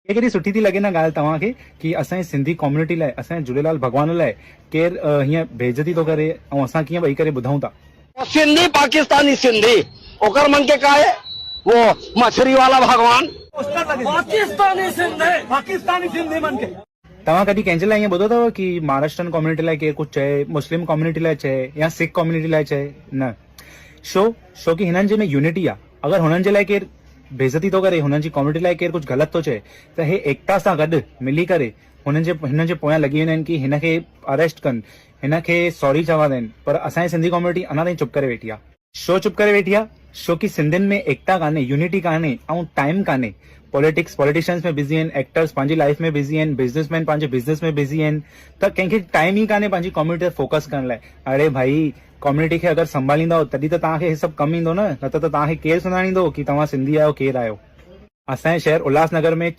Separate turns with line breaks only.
ये केॾी सुठी थी लॻे न ॻाल्हि तव्हांखे कि असांजी सिंधी कम्युनिटी लाइ, असांजे झूलेलाल भॻवान लाइ केरु हीअं बेइज़ती थो करे ऐं असां कीअं वेही करे ॿुधूं था।
सिंधी पाकिस्तानी सिंधी ओकर मन के का है वो मछली वाला भगवान पाकिस्तानी सिंधी मन के।
तव्हां कॾहिं कंहिंजे लाइ ईअं ॿुधो अथव कि महाराष्ट्रन कम्युनिटी लाइ केरु कुझु चए, मुस्लिम कम्युनिटी लाइ चए या सिख कम्युनिटी लाइ चए? न। छो कि हिननि जे में यूनिटी आहे। अगरि हुननि जे लाइ केरु बेइज़ती थो करे, हुननि जी कम्युनिटी लाइ केरु कुझु ग़लति थो चए त हे एकता सां गॾु मिली करे हिन जे पोयां लॻी वेंदा आहिनि कि हिन खे अरेस्ट कनि, हिन खे सॉरी चवंदा आहिनि। पर असांजी सिंधी कम्युनिटी अञा ताईं चुप करे वेठी आहे। छो चुप करे वेठी आहे? छो कि सिंधियुनि में एकता कान्हे, यूनिटी कान्हे ऐं टाइम कान्हे। पॉलिटिशियंस में बिज़ी आहिनि, एक्टर्स पंहिंजी लाइफ में बिज़ी आहिनि, बिज़नेसमैन पंहिंजे बिज़नेस में बिज़ी आहिनि, त कंहिंखे टाइम ई कान्हे पंहिंजी कम्युनिटी ते फोकस करण लाइ। अरे भाई, कम्युनिटी खे अगरि संभालींदव तॾहिं त तव्हांखे हे सभु कमु ईंदो न त तव्हांखे केरु सुञाणींदो कि तव्हां सिंधी आहियो, केरु आहियो। असांजे शहर उल्हासनगर में